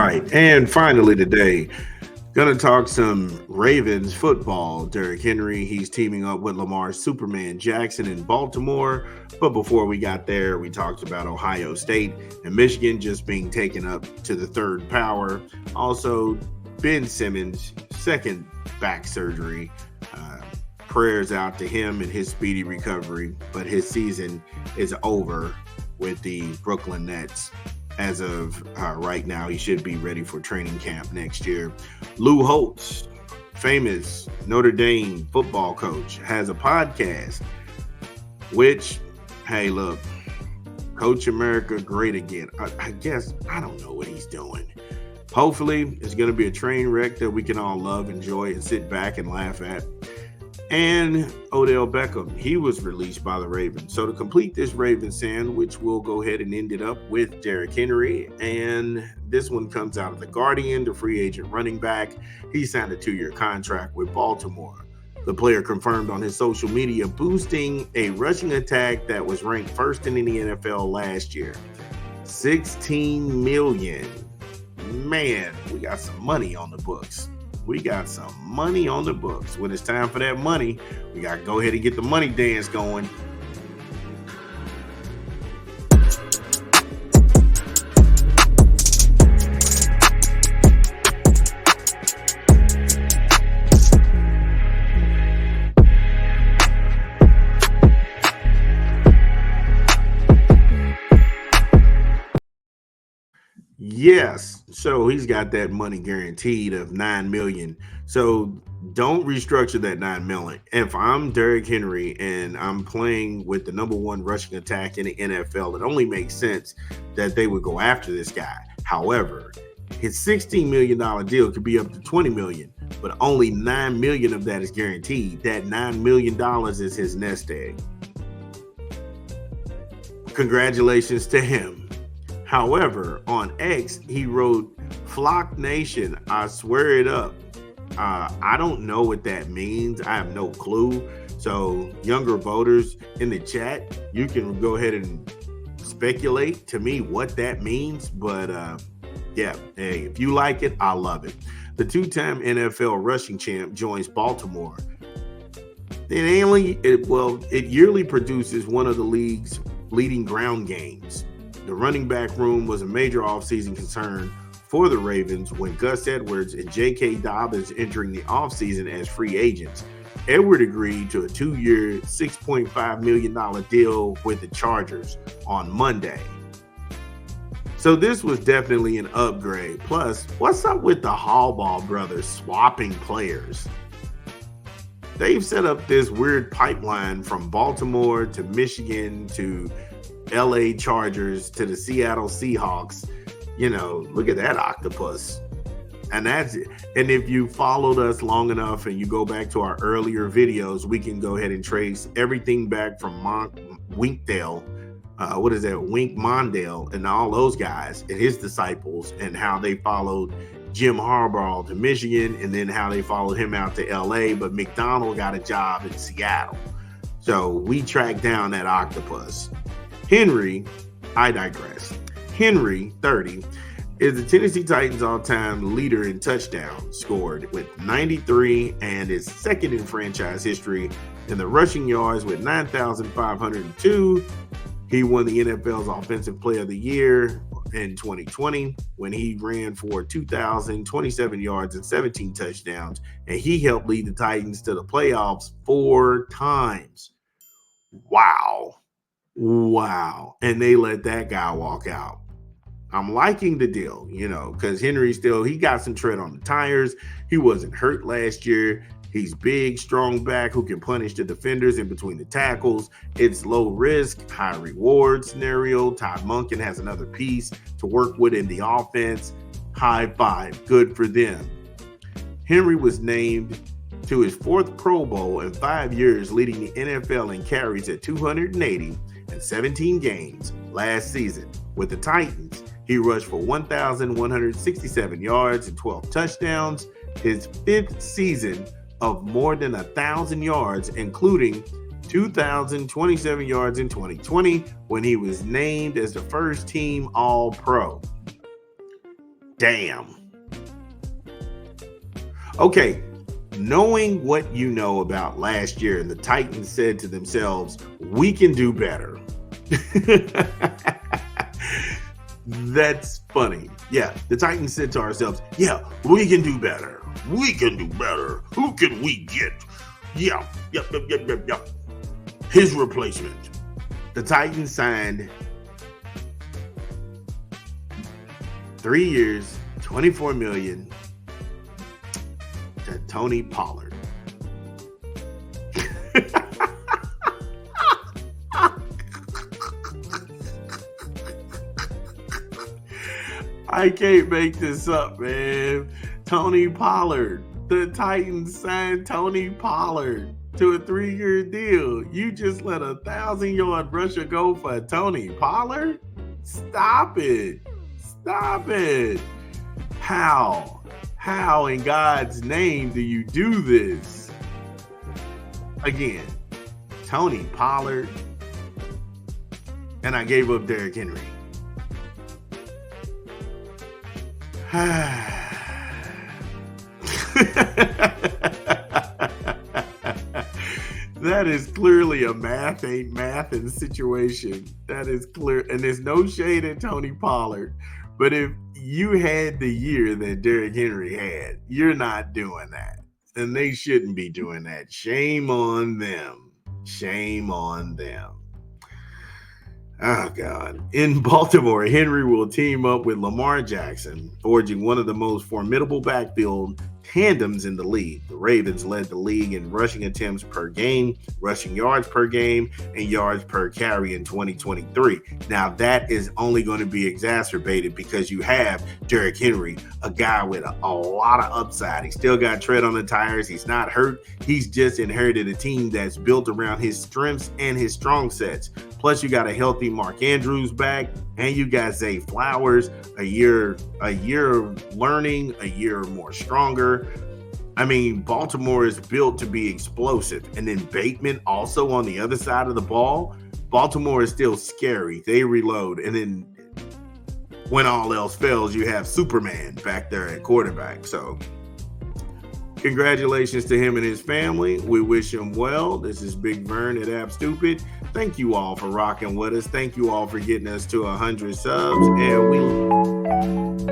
right. And finally today, gonna talk some Ravens football. Derrick Henry, he's teaming up with Lamar's Superman Jackson in Baltimore. But before we got there, we talked about Ohio State and Michigan just being taken up to the third power. Also, Ben Simmons' second back surgery. Uh, Prayers out to him and his speedy recovery. But his season is over with the Brooklyn Nets. As of right now, he should be ready for training camp next year. Lou Holtz, famous Notre Dame football coach, has a podcast, which, hey, look, Coach America great again. I guess, I don't know what he's doing. Hopefully, it's going to be a train wreck that we can all love, enjoy, and sit back and laugh at. And Odell Beckham, he was released by the Ravens. So to complete this Ravens sandwich, we'll go ahead and end it up with Derrick Henry. And this one comes out of The Guardian, the free agent running back. He signed a 2-year contract with Baltimore. The player confirmed on his social media boosting a rushing attack that was ranked first in the NFL last year. $16 million. Man, we got some money on the books. We got some money on the books. When it's time for that money, we got to go ahead and get the money dance going. Yes, so he's got that money guaranteed of $9 million. So don't restructure that $9 million. If I'm Derrick Henry and I'm playing with the number one rushing attack in the NFL, it only makes sense that they would go after this guy. However, his $16 million deal could be up to $20 million, but only $9 million of that is guaranteed. That $9 million is his nest egg. Congratulations to him. However, on X, he wrote, "Flock Nation, I swear it up." I don't know what that means. I have no clue. So younger voters in the chat, you can go ahead and speculate to me what that means. But yeah, hey, if you like it, I love it. The two-time NFL rushing champ joins Baltimore. It yearly produces one of the league's leading ground games. The running back room was a major offseason concern for the Ravens when Gus Edwards and J.K. Dobbins entering the offseason as free agents. Edward agreed to a 2-year, $6.5 million deal with the Chargers on Monday. So this was definitely an upgrade. Plus, what's up with the Hallball brothers swapping players? They've set up this weird pipeline from Baltimore to Michigan to LA Chargers to the Seattle Seahawks. You know, look at that octopus. And that's it. And if you followed us long enough and you go back to our earlier videos, we can go ahead and trace everything back from Winkdale, Wink Mondale, and all those guys and his disciples, and how they followed Jim Harbaugh to Michigan, and then how they followed him out to LA, but McDonald got a job in Seattle. So we tracked down that octopus. Henry, I digress. Henry, 30, is the Tennessee Titans all-time leader in touchdowns scored with 93 and is second in franchise history in the rushing yards with 9,502. He won the NFL's Offensive Player of the Year in 2020 when he ran for 2,027 yards and 17 touchdowns, and he helped lead the Titans to the playoffs 4 times. Wow. And they let that guy walk out. I'm liking the deal, because Henry he got some tread on the tires. He wasn't hurt last year. He's big, strong back who can punish the defenders in between the tackles. It's low risk, high reward scenario. Todd Monken has another piece to work with in the offense. High five. Good for them. Henry was named to his 4th Pro Bowl in 5 years, leading the NFL in carries at 280 and 17 games last season. With the Titans, he rushed for 1,167 yards and 12 touchdowns, his 5th season of more than 1,000 yards, including 2,027 yards in 2020 when he was named as the first team All-Pro. Damn. Okay, knowing what you know about last year, the Titans said to themselves, we can do better. That's funny. Yeah, the Titans said to ourselves, yeah, we can do better. We can do better. Who can we get? Yeah, yep. His replacement. The Titans signed 3 years, $24 million to Tony Pollard. I can't make this up, man. Tony Pollard. The Titans signed Tony Pollard to a 3-year deal. You just let a 1,000-yard rusher go for Tony Pollard? Stop it. Stop it. How in God's name do you do this? Again, Tony Pollard, and I gave up Derrick Henry. That is clearly a math ain't mathin' situation. That is clear. And there's no shade at Tony Pollard. But if you had the year that Derrick Henry had, you're not doing that. And they shouldn't be doing that. Shame on them. Shame on them. Oh, God. In Baltimore, Henry will team up with Lamar Jackson, forging one of the most formidable backfield tandems in the league. The Ravens led the league in rushing attempts per game, rushing yards per game, and yards per carry in 2023. Now, that is only going to be exacerbated because you have Derrick Henry, a guy with a lot of upside. He still got tread on the tires. He's not hurt. He's just inherited a team that's built around his strengths and his strong sets. Plus, you got a healthy Mark Andrews back, and you got Zay Flowers, a year learning, a year more stronger. I mean, Baltimore is built to be explosive. And then Bateman also on the other side of the ball. Baltimore is still scary. They reload. And then when all else fails, you have Superman back there at quarterback. So congratulations to him and his family. We wish him well. This is Big Vern at App Stupid. Thank you all for rocking with us. Thank you all for getting us to 100 subs. And we